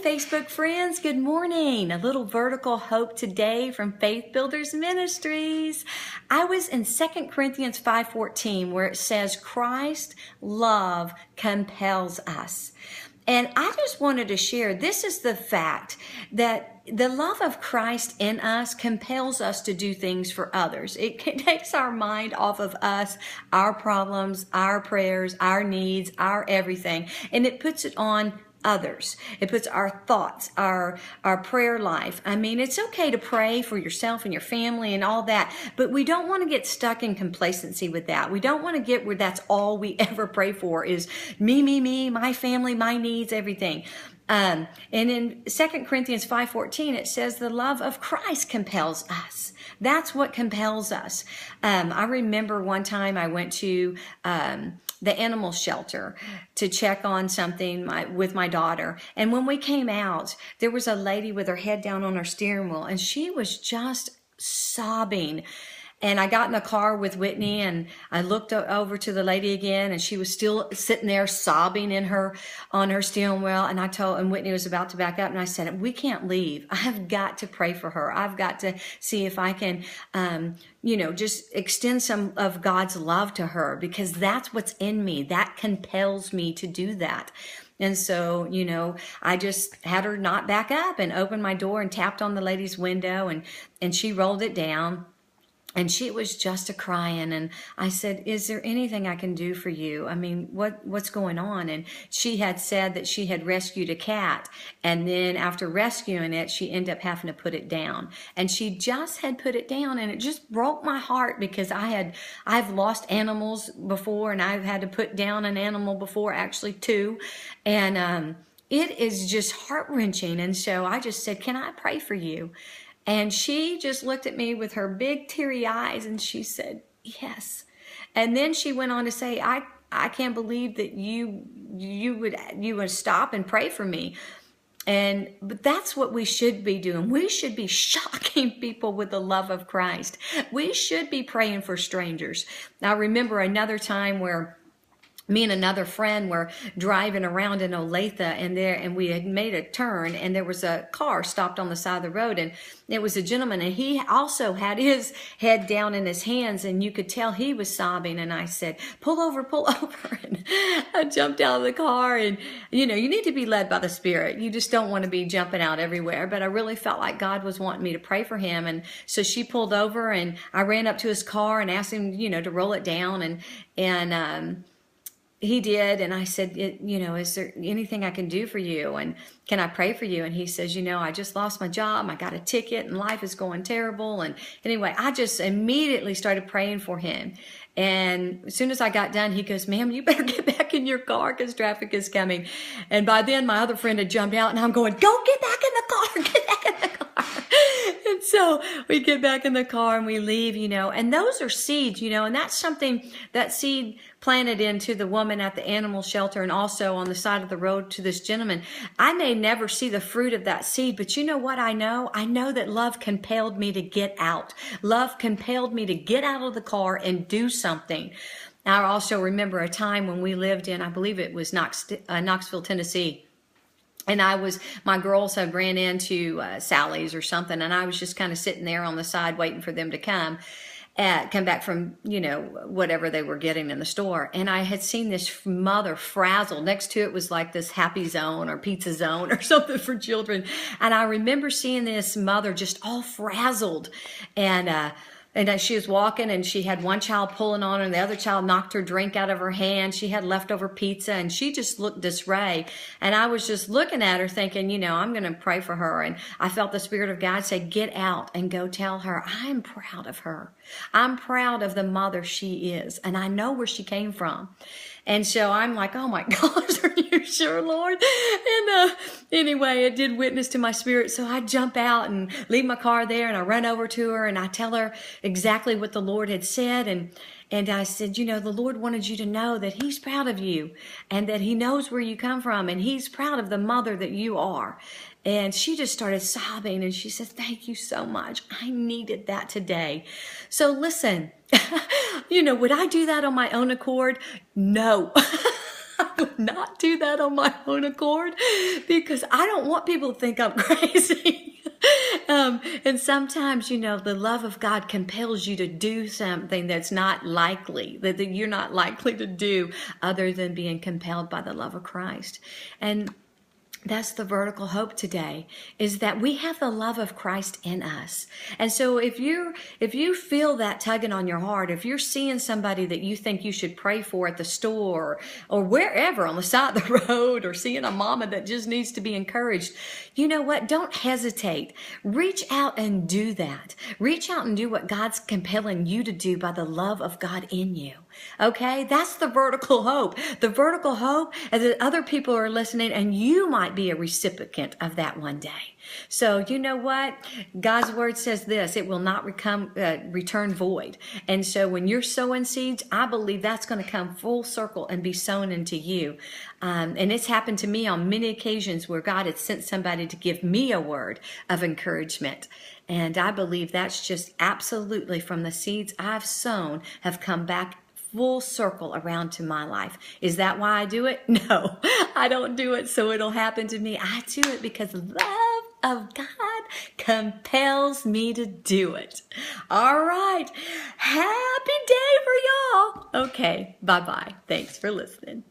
Facebook friends. Good morning. A little vertical hope today from Faith Builders Ministries. I was in 2 Corinthians 5:14 where it says, Christ's love compels us. And I just wanted to share, this is the fact that the love of Christ in us compels us to do things for others. It takes our mind off of us, our problems, our prayers, our needs, our everything, and it puts it on others. It puts our thoughts, our prayer life. I mean, it's okay to pray for yourself and your family and all that, but we don't want to get stuck in complacency with that. We don't want to get where that's all we ever pray for is me, my family, my needs, everything. And in 2 Corinthians 5:14, it says the love of Christ compels us. That's what compels us. I remember one time I went to the animal shelter to check on something with my daughter. And when we came out, there was a lady with her head down on her steering wheel, and she was just sobbing. And I got in the car with Whitney and I looked over to the lady again, and she was still sitting there sobbing on her steering wheel. And and Whitney was about to back up, and I said, we can't leave. I've got to pray for her. I've got to see if I can, just extend some of God's love to her, because that's what's in me. That compels me to do that. And so, I just had her not back up and opened my door and tapped on the lady's window, and she rolled it down. And she was just a-crying, and I said, is there anything I can do for you? I mean, what's going on? And she had said that she had rescued a cat, and then after rescuing it, she ended up having to put it down. And she just had put it down, and it just broke my heart, because I've lost animals before, and I've had to put down an animal before, actually two, and it is just heart-wrenching. And so I just said, can I pray for you? And she just looked at me with her big teary eyes, and she said, yes. And then she went on to say, I can't believe that you would stop and pray for me. But that's what we should be doing. We should be shocking people with the love of Christ. We should be praying for strangers. I remember another time where me and another friend were driving around in Olathe, and we had made a turn, and there was a car stopped on the side of the road, and it was a gentleman, and he also had his head down in his hands, and you could tell he was sobbing. And I said, pull over. And I jumped out of the car, and you need to be led by the Spirit. You just don't want to be jumping out everywhere. But I really felt like God was wanting me to pray for him. And so she pulled over, and I ran up to his car and asked him, to roll it down, and he did. And I said, is there anything I can do for you? And can I pray for you? And he says, I just lost my job. I got a ticket, and life is going terrible. And anyway, I just immediately started praying for him. And as soon as I got done, he goes, ma'am, you better get back in your car, because traffic is coming. And by then my other friend had jumped out, and I'm going, go get back in the car, get back in the car. And so we get back in the car and we leave, and those are seeds, and that's something, that seed planted into the woman at the animal shelter, and also on the side of the road to this gentleman. I may never see the fruit of that seed, but you know what I know? I know that love compelled me to get out. Love compelled me to get out of the car and do something. I also remember a time when we lived in, I believe it was Knoxville, Tennessee. And my girls had ran into Sally's or something, and I was just kind of sitting there on the side waiting for them to come back from, whatever they were getting in the store. And I had seen this mother frazzled. Next to it was like this happy zone or pizza zone or something for children. And I remember seeing this mother just all frazzled. And she was walking, and she had one child pulling on her, and the other child knocked her drink out of her hand. She had leftover pizza, and she just looked disarray. And I was just looking at her thinking, I'm going to pray for her. And I felt the Spirit of God say, get out and go tell her, I'm proud of her. I'm proud of the mother she is, and I know where she came from. And so I'm like, oh my gosh, are you sure, Lord? And anyway, it did witness to my spirit. So I jump out and leave my car there, and I run over to her, and I tell her exactly what the Lord had said. And I said, the Lord wanted you to know that he's proud of you, and that he knows where you come from, and he's proud of the mother that you are. And she just started sobbing, and she said, thank you so much. I needed that today. So listen, would I do that on my own accord? No. I would not do that on my own accord because I don't want people to think I'm crazy. And sometimes, the love of God compels you to do something that's not likely, that you're not likely to do other than being compelled by the love of Christ. And that's the vertical hope today, is that we have the love of Christ in us. And so if you feel that tugging on your heart, if you're seeing somebody that you think you should pray for at the store or wherever on the side of the road, or seeing a mama that just needs to be encouraged, you know what? Don't hesitate. Reach out and do that. Reach out and do what God's compelling you to do by the love of God in you. Okay? That's the vertical hope. The vertical hope is that other people are listening and you might be a recipient of that one day. So you know what? God's word says this: it will not return void. And so when you're sowing seeds, I believe that's going to come full circle and be sown into you. And it's happened to me on many occasions where God had sent somebody to give me a word of encouragement. And I believe that's just absolutely from the seeds I've sown have come back full circle around to my life. Is that why I do it? No, I don't do it so it'll happen to me. I do it because love of God compels me to do it. All right. Happy day for y'all. Okay. Bye-bye. Thanks for listening.